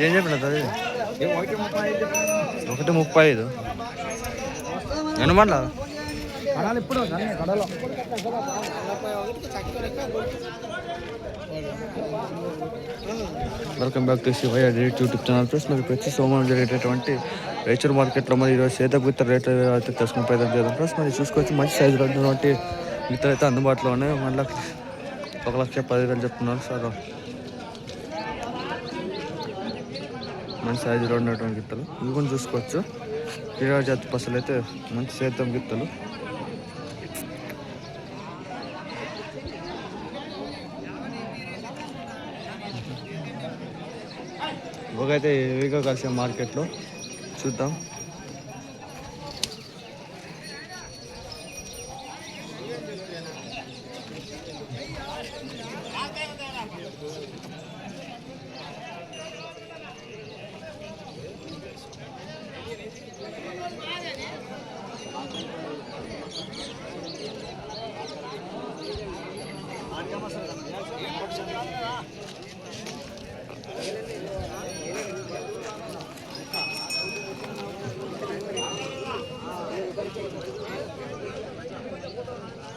ఏం చెప్పిన అది 1:35 ఎనమండ ఇప్పుడు కడలో welcome back to Shivayya direct YouTube channel. Plus మరి ప్రతి సోమవారం జరిగేటటువంటి రైచూర్ మార్కెట్లో మరి ఈరోజు సేతగుత్త రేట్లు అయితే తెలుసుకుని ప్రయత్నం చేద్దాం. ప్లస్ మరి చూసుకోవచ్చు మంచి సైజులో ఉన్నటువంటి గిత్తలు అయితే అందుబాటులో ఉన్నాయి. 1,10,10,000 చెప్తున్నారు సార్. మంచి సైజులో ఉన్నటువంటి గిత్తలు ఇవి కూడా చూసుకోవచ్చు. కిరాజు జాతి పసలు అయితే మంచి సేద్యం గిత్తలు. ఒకైతే హెవీగా కలిసే మార్కెట్లో చూద్దాం.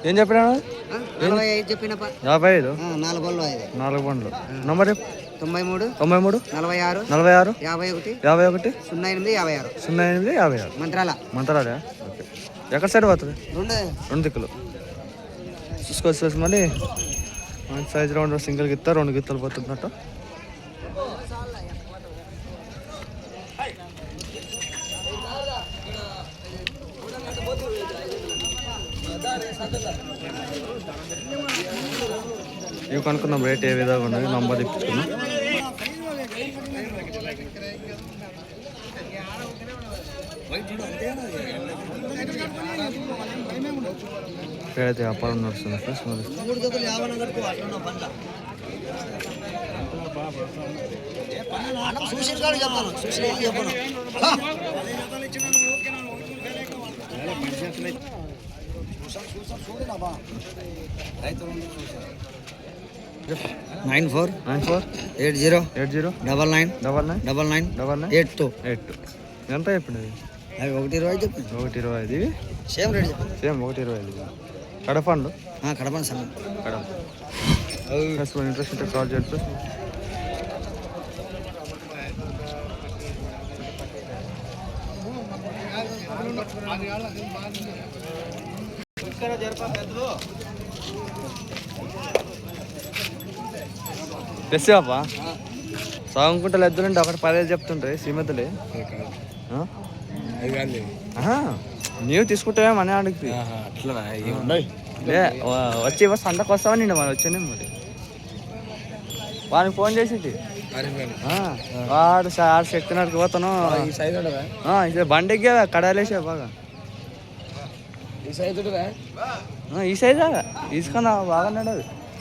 ఏం చెప్పినా 55 4 బండ్లు నంబర్ 93 46 51 08 56 మంత్రాలే. ఓకే ఎక్కడ సైడ్ పోతుంది? 2 దిక్కులు చూసుకోవచ్చు. మళ్ళీ సైజ్ రౌండ్ సింగిల్ గిత్త 2 గిత్తలు పోతున్నట్టు. ఇవి కనుక్కున్నాం రేట్ ఏ విధంగా ఉన్నది నంబర్ ఇప్పించుకున్నాం. ఇక్కడైతే వ్యాపారం నడుస్తుంది ఫ్రెండ్స్. మరి 94 80 99 82 ఎంత చెప్పింది? 1:20 చెప్పింది. 1:25 ఇవి సేమ్ 1:25 కడపండు సమయం కడప. ఇంట్రెస్ట్ ఉంటే కాల్ చేయండి. తెస్తావా సగం కుంటలు ఎద్దులంటే ఒకటి 10,000 చెప్తుంటాయి సీమెతలే. నీవు తీసుకుంటావే మన ఆడికి లే వచ్చి సంతకు వస్తావా నిండి మనం వచ్చాను. మరి వానికి ఫోన్ చేసి వాడు శక్తినాడికి పోతాను బండికి కడాలేసా బాగా ఈ సైజా తీసుకున్నా బాగున్నాడు.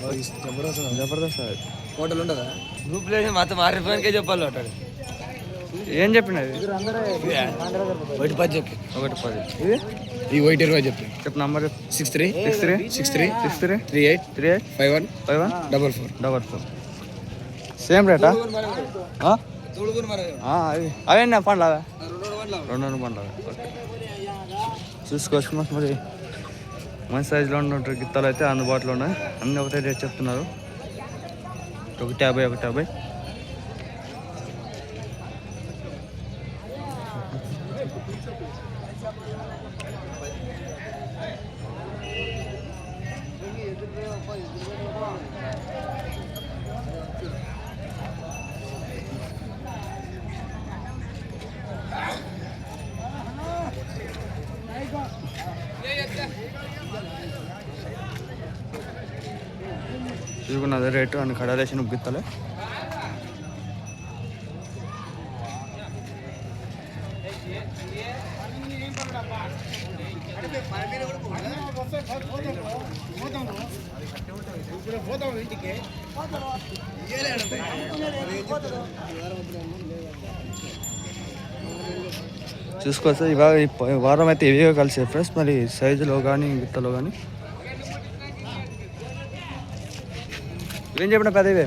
అది జబర్దస్త్ అది హోటల్ ఉండదా గ్రూప్ లేదు మొత్తం మారిపోయానికే చెప్పాలి. అంటాడు ఏం చెప్పినది? 1:10 చెప్పి 1:10 ఇది ఈ 1:20 చెప్పు. నంబర్ 63 38 51 44 సేమ్ రేటా? అవన్నీ పండ్లాగా 2 పండ్లాగా. చూసుకోవచ్చు. మరి మంచి సైజులో ఉన్న గిత్తలు అయితే అందుబాటులో ఉన్నాయి. అన్నీ ఒకటే రేట్ చెప్తున్నారు. 1:50 చూసుకున్నది రేటు అని కడాలేసిన గిత్తలే. చూసుకోవచ్చు. ఇవాళ ఈ వారం అయితే ఇవిగా కలిసే ఫ్రెండ్స్. మరి సైజులో కానీ గిత్తలో కానీ ఏం చెప్పిన పెద్దవి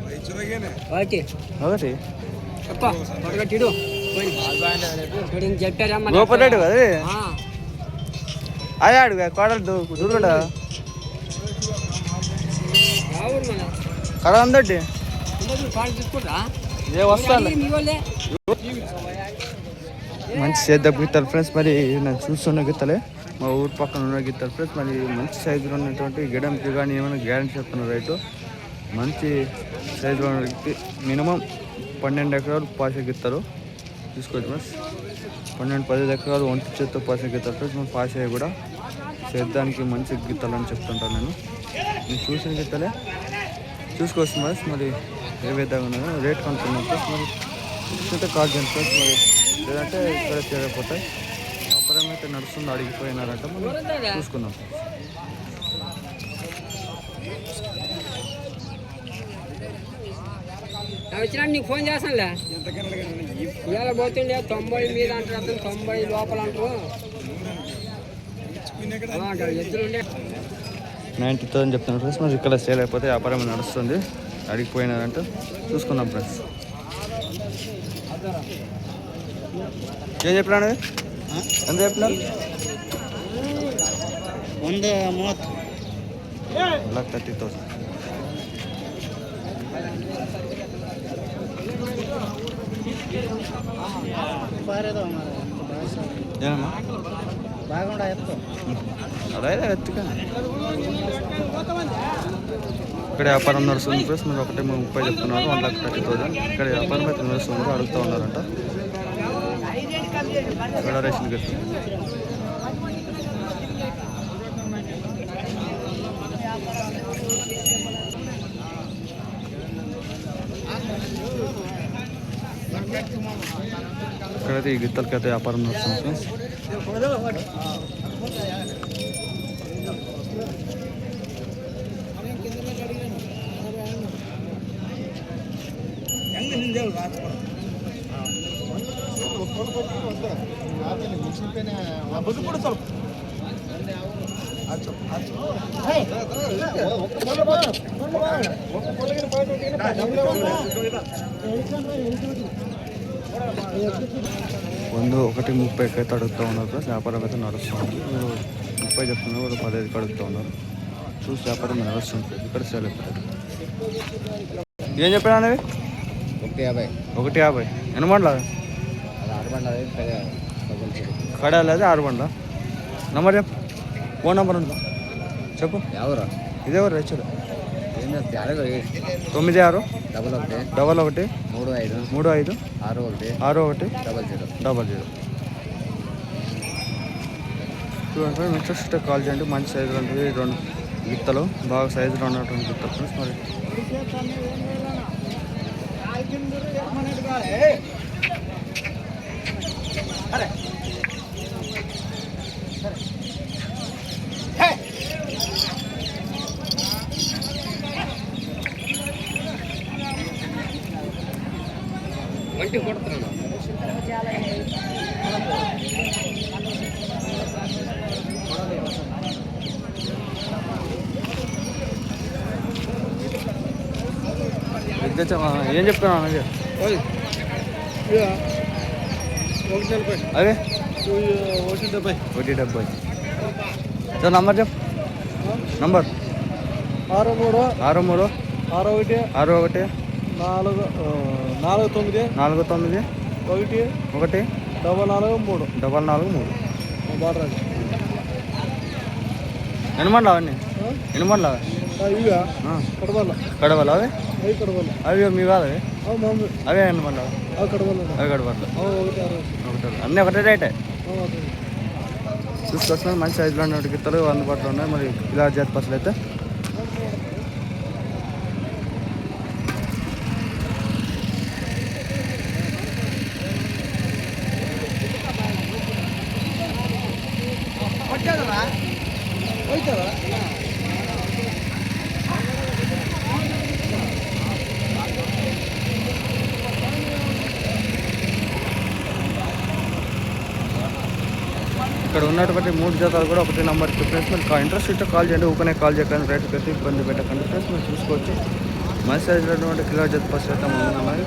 ఒకటి గోపల్ రెడ్డి కదా అదే అడుగు కోడలు దూరుడా కదా అందటి ఏ వస్తాను మంచి సేద్ద గిత్తలు ఫ్రెండ్స్. మరి నేను చూస్తున్న గిత్తలే మా ఊరు పక్కన ఉన్న గిత్తలు ఫ్రెండ్స్. మరి మంచి సైజులో ఉన్నటువంటి గిడంకి కానీ ఏమైనా గ్యారెంటీ చెప్తున్నారు రైతు. మంచి సైజులో ఉన్న మినిమం 12 ఎకరాలు పాసే గిత్తలు తీసుకోవచ్చు ఫ్రెండ్స్. 12-15 ఎకరాలు ఒంటి చేత్తో పాసే గిత్తలు ఫ్రెండ్స్. మన పాసే కూడా సేద్యానికి మంచి గిత్తలు అని చెప్తుంటాను నేను చూసిన గిత్తలే చూసుకోవచ్చు ఫ్రెండ్స్. మరి ఏ విధంగా ఉన్నాయో రేట్ కనుక్కున్నాం ఫ్రెండ్స్. మరి చూస్తే కాల్ చేయండి ఫ్రెండ్స్. మరి లేదంటే ఇక్కడ చేరకపోతాయి. అప్పుడే అయితే నడుస్తుంది అడిగిపోయినారంటే మనం చూసుకుందాం. వచ్చినా నీకు ఫోన్ చేస్తానులే. ఇవాళ పోతుండే 90 మీద అంటారు, 90 లోపల అంటారు. 90,000 చెప్తున్నాను ఫ్రెండ్స్. మరి ఇక్కడ సేల్ అయిపోతే వ్యాపారం నడుస్తుంది అడిగిపోయినారంటే చూసుకుందాం ఫ్రెండ్స్. ఏం చెప్పినాడు ఎంత చెప్పినా 1,30,000 ఏనమ్మా అదే ఎత్తుక ఇక్కడ వ్యాపారం నడుస్తుంది ప్లస్ మీరు 1,30,000 చెప్తున్నారు. 1,30,000 ఇక్కడ వ్యాపారం అయితే నడుస్తుంది అడుగుతూ ఉన్నారంట. ఫెడరేషన్ గట్టి ఇక్కడైతే ఈ గిత్తలకైతే వ్యాపారం నడుస్తుంది ఫ్రెండ్స్. ముందు 1,30,000 అయితే అడుగుతూ ఉన్నారు ప్లస్ వ్యాపారం అయితే నడుస్తుంది. 30 చెప్తున్నారు, వాళ్ళు 15 అడుగుతూ ఉన్నారు. చూసి వ్యాపారం నడుస్తుంది. ఇక్కడ సేల్ అయిపోతుంది. ఏం చెప్పినా అనేవి 1,50 ఎన్ని బండ్ల కడాలి 6 బండ్ల నంబర్ చెప్పు. ఫోన్ నెంబర్ ఉందా చెప్పు. ఎవరు ఇదేవరు రైతులు 96 11 35 65 00 చూడండి. నెక్స్ట్ కాల్ చేయండి. మంచి సైజులో ఉంటుంది. 2 గిత్తలు బాగా సైజులో ఉన్నటువంటి గిత్తలు ఫ్రెండ్స్. మరి వంటి కొడుతున్నాను. ఏం చెప్తున్నాను అదే అదే 1,70 సార్. నంబర్ చెప్పు. నంబర్ 63 61 61 49 1 443 ఎన్ని మండలు అవన్నీ ఎన్ని మండలు కడవలు అవే అవి మీ కాదు అవే ఎన్ని మండలు అవి కడవలు అన్నీ ఒకటే రేటే చూసుకొస్తున్నాను. మంచి సైజులో ఉన్న గిత్తలు అందుబాటులో ఉన్నాయి. మరి ఇలా జాతి పసులు అయితే ఇక్కడ ఉన్నటువంటి 3 జతలు కూడా ఒకటి నెంబర్కి ఫ్రెండ్స్. మీరు ఇంట్రెస్ట్ ఇస్తే కాల్ చేయండి. ఊకనే కాల్ చేయకండి. రేటు పెట్టి ఇబ్బంది పెట్టకండి ఫ్రెండ్స్. మీరు చూసుకోవచ్చు. మంచి సైజులో ఉన్నటువంటి కిలో జత పసులు అయితే మనం ఉన్నాయి.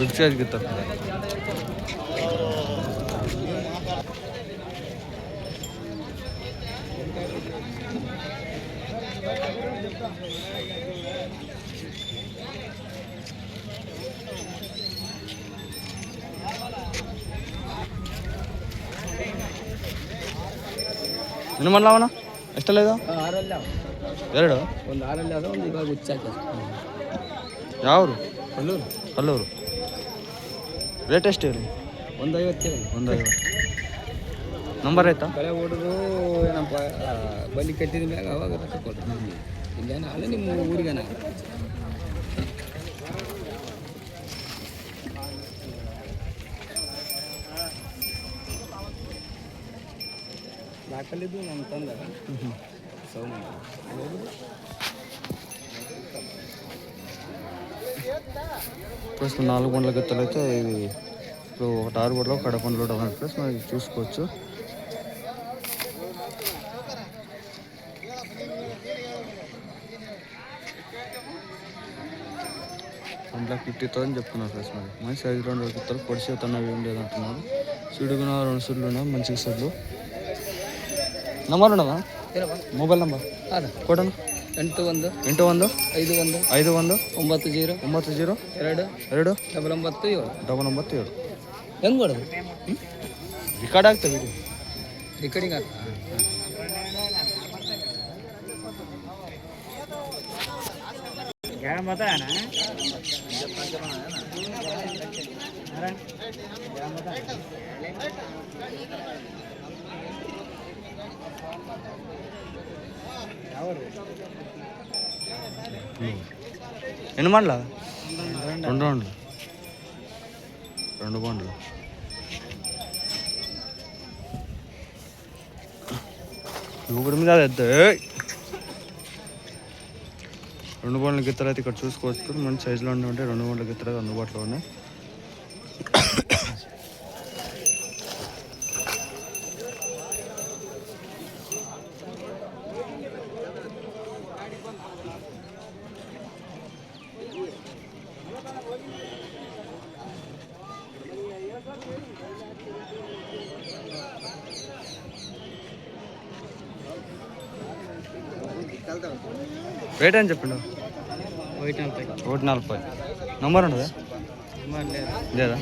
బిగ్ సైజ్ గిత్త ಎನ್ನು ಮಾಡಲವನ ಎಷ್ಟಲ್ಲ ಇದು ಎರಡು ಒಂದು 6 ಅದ ಒಂದು ಇವಾಗ ಹುಚ್ಚಾಕ ಯಾವರು ಕಲ್ಲೂರು ಕಲ್ಲೂರು ರೇಟ್ ಎಷ್ಟು ಇರಿ 150 150 ನಂಬರ್ ಆಯ್ತಾ ಕಳೆ ಹೊಡೆದು ಏನಪ್ಪ ಬಲಿ ಕಟ್ಟಿದ ಮ್ಯಾಗ ಅವಾಗ ರೊಕ್ಕ ಕೊಡ್ರಿ ಇಲ್ಲೇನ ಅಲ್ಲ ನಿಮ್ಮ ಊರಿಗೇನ ನಾಲ್ಕಲ್ಲಿದ್ದು ನಮ್ಮ ತಂದ ಸೌಮ್ಯ ప్రస్తుతం 4 బండ్ల గిత్తలు అయితే ఇది ఇప్పుడు ఒకటి 6 బండ్లు ఒక కడపండ్లు ఉన్నాయి ప్లస్ మనం చూసుకోవచ్చు. అందులోకి 50,000 చెప్తున్నారు ప్లస్ మరి మంచి సైజులో ఉండే గిత్తలు పొడి చేతున్నవి ఏం లేదంటున్నారు. సుడుగున 2 సుడ్లు ఉన్నాయి మంచి సుడ్లు. నంబర్ ఉండవా మొబైల్ నంబర్ ಕೊಡೋಣ 81 81 51 51 90 90 2 2 97 97 ಹೆಂಗೆ ಮಾಡೋದು ರಿಕಾರ್ಡ್ ಆಗ್ತವೆ ಇದು ರಿಕಾರ್ಡಿಂಗ್ ಆಗ್ತದೆ. ఎన్ని బండ్ల 2 బండ్లు 2 బండ్లు ఒకటి మీద 2 బండ్ల గిత్తలు అయితే ఇక్కడ చూసుకోవచ్చు. మంచి సైజులో ఉండే 2 బండ్ల గిత్తలు అయితే అందుబాటులో ఉన్నాయి. రేట్ అని చెప్పిండు 140 నంబర్ ఉండదా లేదా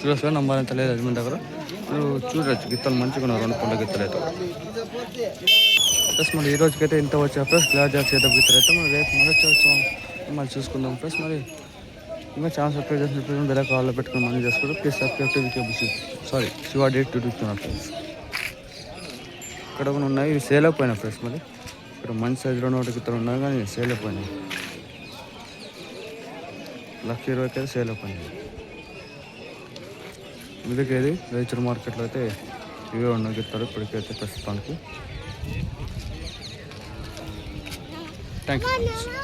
చూసుకో నంబర్ అంత లేదు మన దగ్గర. నువ్వు చూడవచ్చు గిత్తలు మంచిగా ఉన్నారు 2 పండ్ల గిత్తలు అయితే. ప్లస్ మరి ఈ రోజుకైతే ఇంత వచ్చా ప్లస్ గ్లాస్ జాక్ చేత గిత్తలు అయితే మనం రేపు మళ్ళీ చూసుకుందాం. ప్లస్ మరి ఇంకా ఛాన్స్ సబ్స్క్రైబ్ చేసిన వేరే కాల్లో పెట్టుకుని మనీ చేసుకోవడం ప్లీజ్ సబ్స్క్రైబ్ టు వికేబుసి శివ డేట్ 2 ఫ్రెండ్స్. ఇక్కడ కూడా ఉన్నాయి ఇవి సేల్ అయిపోయినాయి ఫ్రెండ్స్. మరి ఇక్కడ మంచి సైజులో ఉన్న గిత్తలు ఉన్నాయి కానీ సేల్ అయిపోయినాయి. 120,000 సేల్ అయిపోయినాయి. మిగతాది రైచూర్ మార్కెట్లో అయితే ఇవే ఉన్నాయి గిత్తలు ఇప్పటికైతే ప్రస్తుతానికి. Thank you.